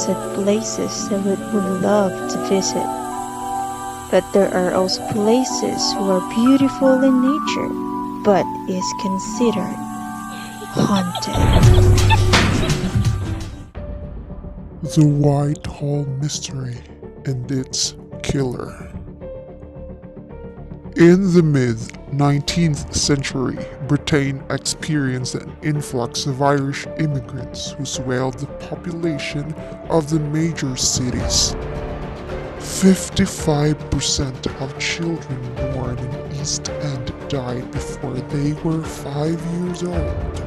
at places I would love to visit. But there are also places who are beautiful in nature, but is considered haunted. The Whitehall Mystery and its Killer. In the mid-19th century, Britain experienced an influx of Irish immigrants who swelled the population of the major cities. 55% of children born in East End died before they were 5 years old.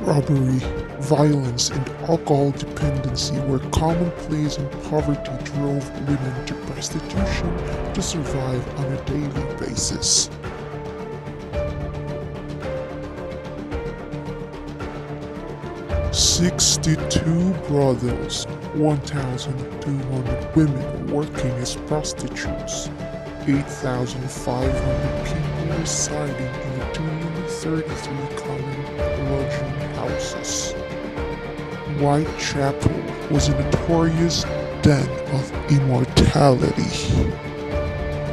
Robbery, violence, and alcohol dependency were commonplace, and poverty drove women to prostitution to survive on a daily basis. "62 brothels, 1,200 women working as prostitutes, 8,500 people residing in the 233 common lodging houses." Whitechapel was a notorious den of immortality.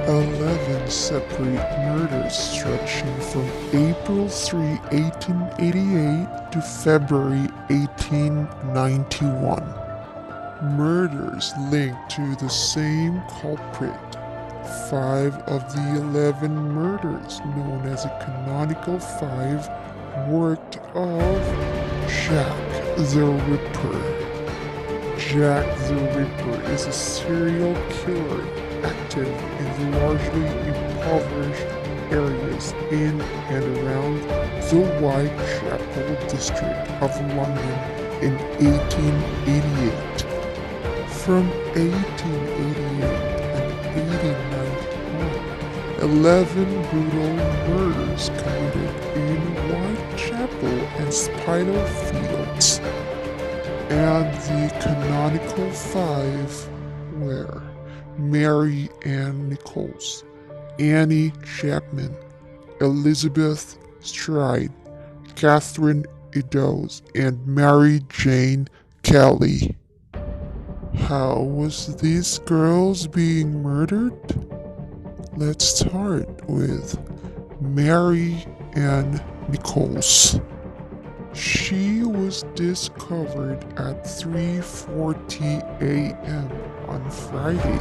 11 separate murders stretching from April 3, 1888 to February 1891. Murders linked to the same culprit. 5 of the 11 murders, known as the Canonical Five, worked of Jack the Ripper. Jack the Ripper is a serial killer active in the largely impoverished areas in and around the Whitechapel district of London in 1888. From 1888 and 1891, 11 brutal murders committed in Whitechapel and Spitalfields, and the Canonical Five were Mary Ann Nichols, Annie Chapman, Elizabeth Stride, Catherine Eddowes, and Mary Jane Kelly. How was these girls being murdered? Let's start with Mary Ann Nichols. She was discovered at 3:40 a.m. on Friday,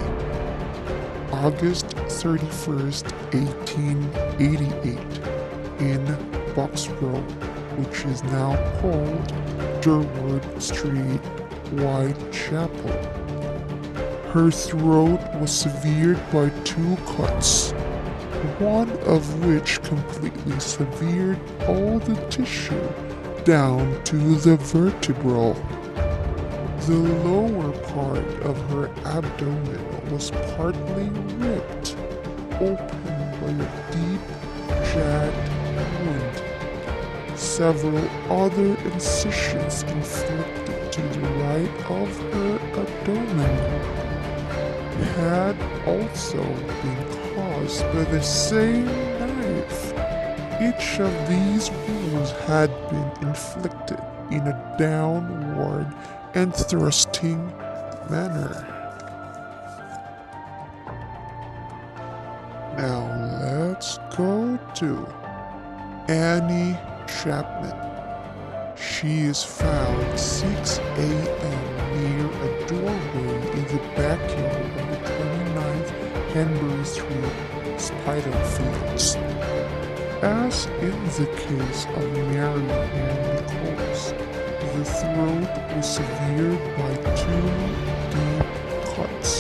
August 31st, 1888, in Boxborough, which is now called Durward Street, Whitechapel. Her throat was severed by 2 cuts, one of which completely severed all the tissue down to the vertebral. The lower part of her abdomen was partly ripped open by a deep, jagged wound. Several other incisions inflicted to the right of her abdomen had also been caused by the same knife. Each of these wounds had been inflicted in a downward and thrusting manner. Now let's go to Annie Chapman. She is found 6 a.m. near a doorway in the backyard of the 29th Henbury Street, Spitalfields. As in the case of Mary Ann Nichols, the throat was severed by 2 deep cuts.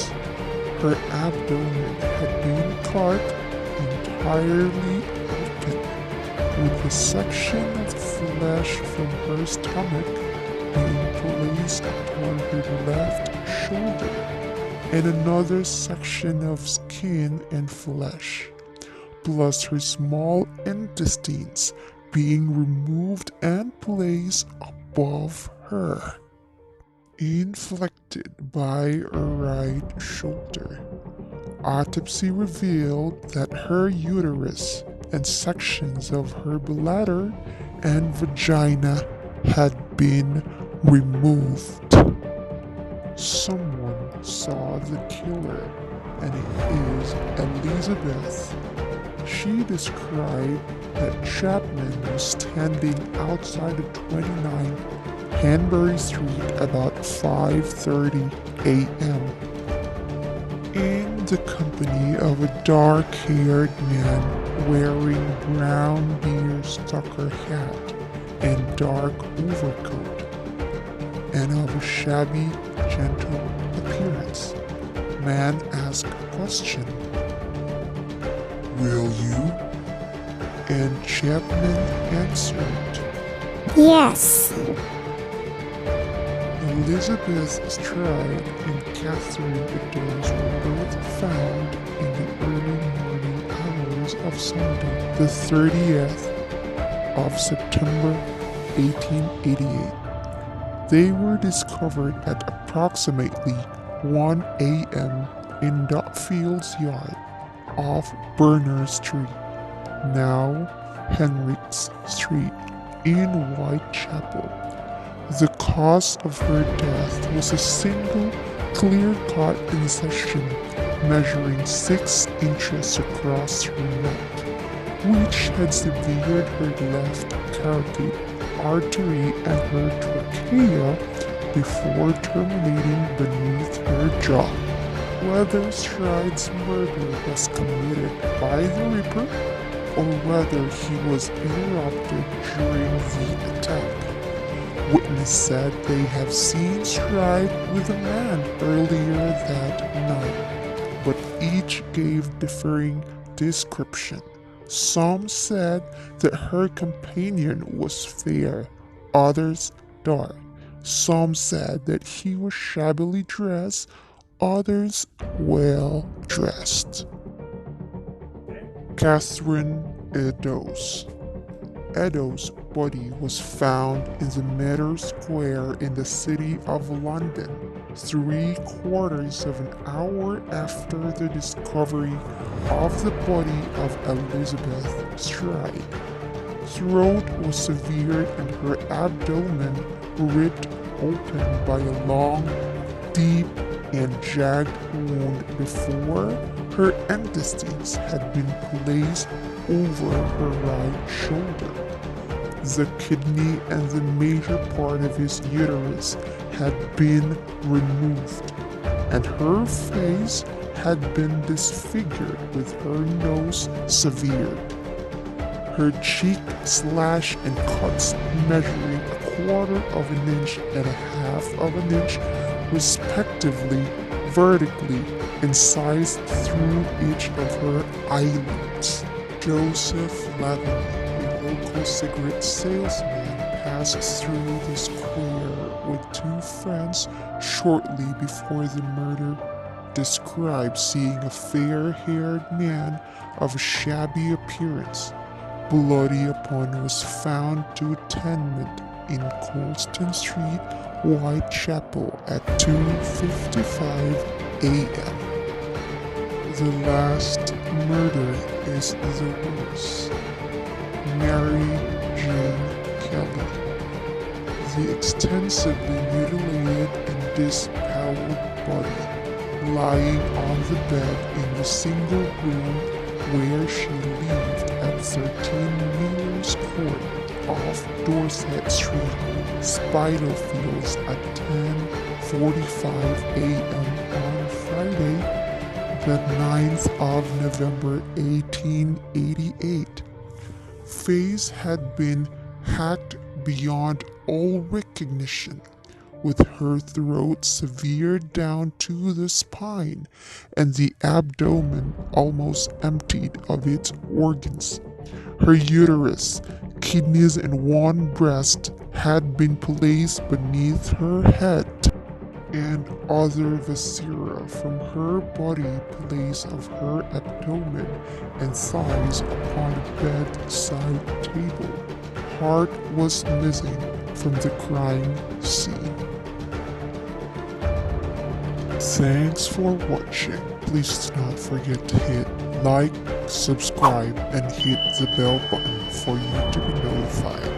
Her abdomen had been cut entirely open, with a section of flesh from her stomach being placed upon her left shoulder, and another section of skin and flesh, plus her small intestines, being removed and placed above her, inflicted by her right shoulder. Autopsy revealed that her uterus and sections of her bladder and vagina had been removed. someone saw the killer, and it is Elizabeth. She described that Chapman was standing outside of 29 Hanbury Street about 5:30 a.m. in the company of a dark-haired man wearing brown deerstalker hat and dark overcoat, and of a shabby, gentle appearance. Man asked question, "Will you?" And Chapman answered, Yes. Elizabeth Stride and Catherine Eddowes were both found in the early morning hours of Sunday, the 30th of September 1888. They were discovered at approximately 1 a.m. in Dotfield's yard off Berners Street, now Henricks Street, in Whitechapel. The cause of her death was a single clear-cut incision measuring 6 inches across her neck, which had severed her left carotid artery and her trachea before terminating beneath her jaw. Whether Stride's murder was committed by the Ripper or whether he was interrupted during the attack, witness said they have seen Stride with a man earlier that night, but each gave differing description. Some said that her companion was fair, others dark. Some said that he was shabbily dressed, others well dressed. Catherine Eddowes. Eddowes' body was found in the Meadow Square in the City of London, 3/4 of an hour after the discovery of the body of Elizabeth Stride. Throat was severed and her abdomen ripped open by a long, deep, and jagged wound before her intestines had been placed over her right shoulder. The kidney and the major part of his uterus had been removed, and her face had been disfigured with her nose severed. Her cheek slashed and cuts measuring 1/4 of an inch and 1/2 of an inch respectively vertically incised through each of her eyelids. Joseph Levin, a local cigarette salesman, passed through the square with 2 friends shortly before the murder, described seeing a fair-haired man of a shabby appearance, bloody upon was found to a tenement in Colston Street, Whitechapel at 2:55 a.m. The last murder is the worst. Mary Jane Kelly. The extensively mutilated and disemboweled body lying on the bed in the single room where she lived at 13 Miller's Court off Dorset Street, Spitalfields at 10:45 a.m. on Friday, the 9th of November 1888. Face had been hacked beyond all recognition, with her throat severed down to the spine and the abdomen almost emptied of its organs. Her uterus, kidneys, and one breast had been placed beneath her head, and other viscera from her body placed of her abdomen and thighs upon a bedside table. Heart was missing from the crime scene. Thanks for watching. Please do not forget to hit like, subscribe, and hit the bell button for you to be notified.